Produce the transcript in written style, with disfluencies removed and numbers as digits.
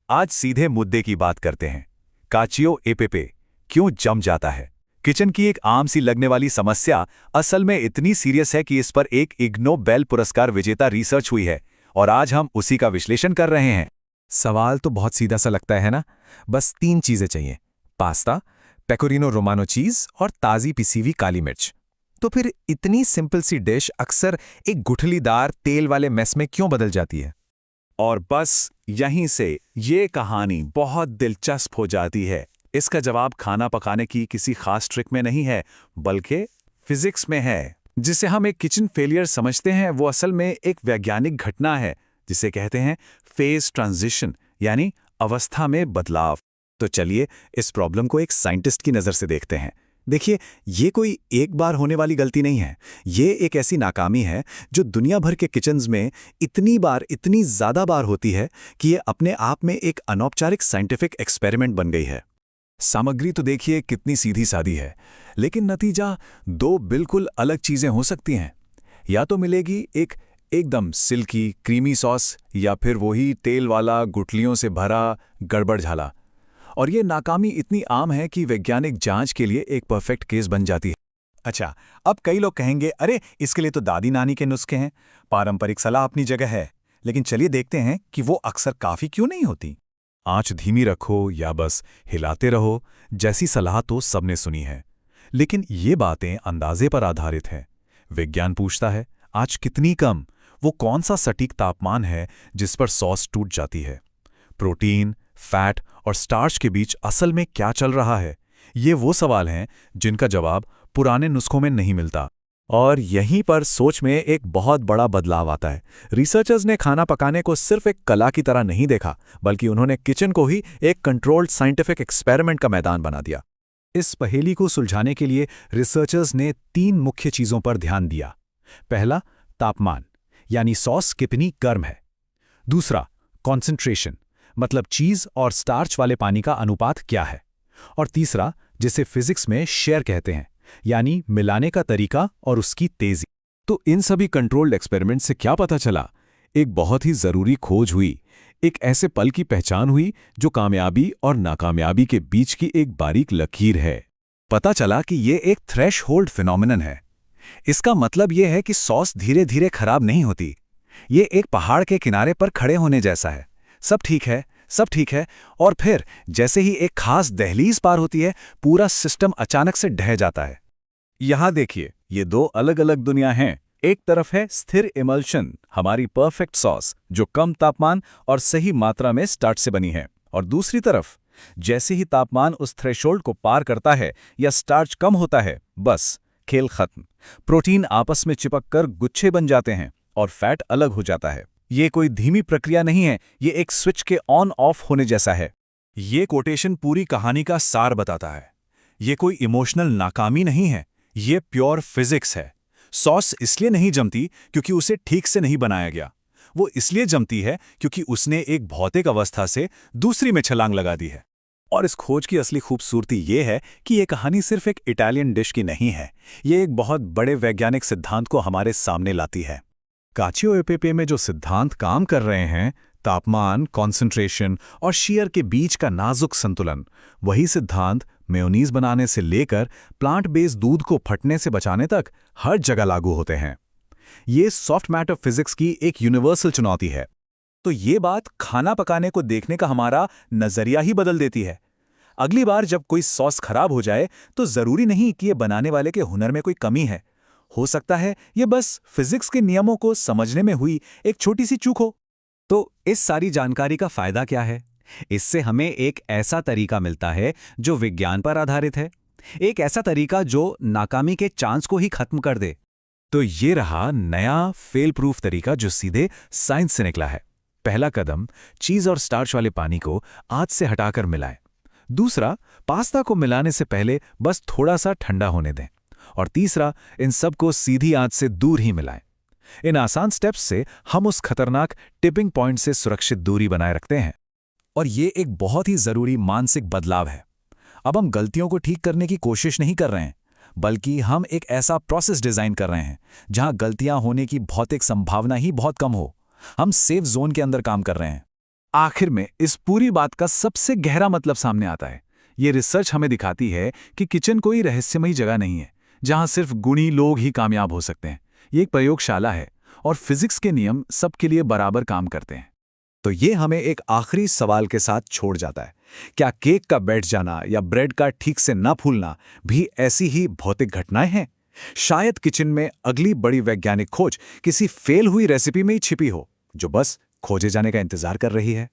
आज सीधे मुद्दे की बात करते हैं। काचियो ए पेपे क्यों जम जाता है? किचन की एक आम सी लगने वाली समस्या असल में इतनी सीरियस है कि इस पर एक इग नोबेल पुरस्कार विजेता रिसर्च हुई है और आज हम उसी का विश्लेषण कर रहे हैं। सवाल तो बहुत सीधा सा लगता है ना। बस 3 चीजें चाहिए, पास्ता, पेकोरिनो रोमानो चीज और ताजी पिसी हुई काली मिर्च। तो फिर इतनी सिंपल सी डिश अक्सर एक गुठलीदार तेल वाले मेस में क्यों बदल जाती है? और बस यहीं से ये कहानी बहुत दिलचस्प हो जाती है। इसका जवाब खाना पकाने की किसी खास ट्रिक में नहीं है, बल्कि फिजिक्स में है। जिसे हम एक किचन फेलियर समझते हैं, वो असल में एक वैज्ञानिक घटना है जिसे कहते हैं फेज ट्रांजिशन, यानी अवस्था में बदलाव। तो चलिए इस प्रॉब्लम को एक साइंटिस्ट की नज़र से देखते हैं। देखिए, ये कोई एक बार होने वाली गलती नहीं है। ये एक ऐसी नाकामी है जो दुनिया भर के किचन्स में इतनी ज़्यादा बार होती है कि ये अपने आप में एक अनौपचारिक साइंटिफिक एक्सपेरिमेंट बन गई है। सामग्री तो देखिए कितनी सीधी सादी है, लेकिन नतीजा 2 बिल्कुल अलग चीज़ें हो सकती हैं। या तो मिलेगी एक एकदम सिल्की क्रीमी सॉस, या फिर वही तेल वाला गुठलियों से भरा गड़बड़ झाला। और ये नाकामी इतनी आम है कि वैज्ञानिक जांच के लिए एक परफेक्ट केस बन जाती है। अच्छा, अब कई लोग कहेंगे, अरे इसके लिए तो दादी नानी के नुस्खे हैं, पारंपरिक सलाह अपनी जगह है। लेकिन चलिए देखते हैं कि वो अक्सर काफ़ी क्यों नहीं होती। आंच धीमी रखो या बस हिलाते रहो जैसी सलाह तो सबने सुनी है, लेकिन ये बातें अंदाजे पर आधारित हैं। विज्ञान पूछता है, आंच कितनी कम, वो कौन सा सटीक तापमान है जिस पर सॉस टूट जाती है? प्रोटीन, फैट और स्टार्च के बीच असल में क्या चल रहा है? ये वो सवाल हैं जिनका जवाब पुराने नुस्खों में नहीं मिलता। और यहीं पर सोच में एक बहुत बड़ा बदलाव आता है। रिसर्चर्स ने खाना पकाने को सिर्फ एक कला की तरह नहीं देखा, बल्कि उन्होंने किचन को ही एक कंट्रोल्ड साइंटिफिक एक्सपेरिमेंट का मैदान बना दिया। इस पहेली को सुलझाने के लिए रिसर्चर्स ने 3 मुख्य चीज़ों पर ध्यान दिया। पहला, तापमान, यानी सॉस कितनी गर्म है। दूसरा, कॉन्सेंट्रेशन, मतलब चीज़ और स्टार्च वाले पानी का अनुपात क्या है। और तीसरा, जिसे फिजिक्स में शेयर कहते हैं, यानी मिलाने का तरीका और उसकी तेजी। तो इन सभी कंट्रोल्ड एक्सपेरिमेंट से क्या पता चला? एक बहुत ही जरूरी खोज हुई। एक ऐसे पल की पहचान हुई जो कामयाबी और नाकामयाबी के बीच की एक बारीक लकीर है। पता चला कि ये एक थ्रेशहोल्ड फिनोमिनन है। इसका मतलब ये है कि सॉस धीरे धीरे खराब नहीं होती। ये एक पहाड़ के किनारे पर खड़े होने जैसा है। सब ठीक है, सब ठीक है, और फिर जैसे ही एक खास दहलीज पार होती है, पूरा सिस्टम अचानक से ढह जाता है। यहां देखिए, ये 2 अलग अलग दुनिया हैं। एक तरफ है स्थिर इमल्शन, हमारी परफेक्ट सॉस जो कम तापमान और सही मात्रा में स्टार्च से बनी है। और दूसरी तरफ, जैसे ही तापमान उस थ्रेशोल्ड को पार करता है या स्टार्च कम होता है, बस खेल खत्म। प्रोटीन आपस में चिपककर गुच्छे बन जाते हैं और फैट अलग हो जाता है। ये कोई धीमी प्रक्रिया नहीं है, ये एक स्विच के ऑन ऑफ होने जैसा है। ये कोटेशन पूरी कहानी का सार बताता है। ये कोई इमोशनल नाकामी नहीं है, ये प्योर फिजिक्स है। सॉस इसलिए नहीं जमती क्योंकि उसे ठीक से नहीं बनाया गया। वो इसलिए जमती है क्योंकि उसने एक भौतिक अवस्था से दूसरी में छलांग लगा दी है। और इस खोज की असली खूबसूरती ये है कि ये कहानी सिर्फ एक इटालियन डिश की नहीं है, ये एक बहुत बड़े वैज्ञानिक सिद्धांत को हमारे सामने लाती है। काचियो ए पेपे में जो सिद्धांत काम कर रहे हैं, तापमान, कॉन्सेंट्रेशन और शीयर के बीच का नाजुक संतुलन, वही सिद्धांत मेयोनीज बनाने से लेकर प्लांट बेस्ड दूध को फटने से बचाने तक हर जगह लागू होते हैं। ये सॉफ्ट मैटर फिजिक्स की एक यूनिवर्सल चुनौती है। तो ये बात खाना पकाने को देखने का हमारा नजरिया ही बदल देती है। अगली बार जब कोई सॉस खराब हो जाए, तो जरूरी नहीं कि ये बनाने वाले के हुनर में कोई कमी है। हो सकता है ये बस फिजिक्स के नियमों को समझने में हुई एक छोटी सी चूक हो। तो इस सारी जानकारी का फायदा क्या है? इससे हमें एक ऐसा तरीका मिलता है जो विज्ञान पर आधारित है, एक ऐसा तरीका जो नाकामी के चांस को ही खत्म कर दे। तो ये रहा नया फेल प्रूफ तरीका जो सीधे साइंस से निकला है। पहला कदम, चीज और स्टार्च वाले पानी को आंच से हटाकर मिलाएं। दूसरा, पास्ता को मिलाने से पहले बस थोड़ा सा ठंडा होने दें। और तीसरा, इन सब को सीधी आंच से दूर ही मिलाएं। इन आसान स्टेप्स से हम उस खतरनाक टिपिंग पॉइंट से सुरक्षित दूरी बनाए रखते हैं। और ये एक बहुत ही जरूरी मानसिक बदलाव है। अब हम गलतियों को ठीक करने की कोशिश नहीं कर रहे हैं, बल्कि हम एक ऐसा प्रोसेस डिजाइन कर रहे हैं जहां गलतियां होने की भौतिक संभावना ही बहुत कम हो। हम सेफ जोन के अंदर काम कर रहे हैं। आखिर में इस पूरी बात का सबसे गहरा मतलब सामने आता है। ये रिसर्च हमें दिखाती है कि किचन कोई रहस्यमयी जगह नहीं है जहां सिर्फ गुणी लोग ही कामयाब हो सकते हैं। ये एक प्रयोगशाला है और फिजिक्स के नियम सबके लिए बराबर काम करते हैं। तो ये हमें एक आखिरी सवाल के साथ छोड़ जाता है। क्या केक का बैठ जाना या ब्रेड का ठीक से ना फूलना भी ऐसी ही भौतिक घटनाएं हैं? शायद किचन में अगली बड़ी वैज्ञानिक खोज किसी फेल हुई रेसिपी में ही छिपी हो, जो बस खोजे जाने का इंतजार कर रही है।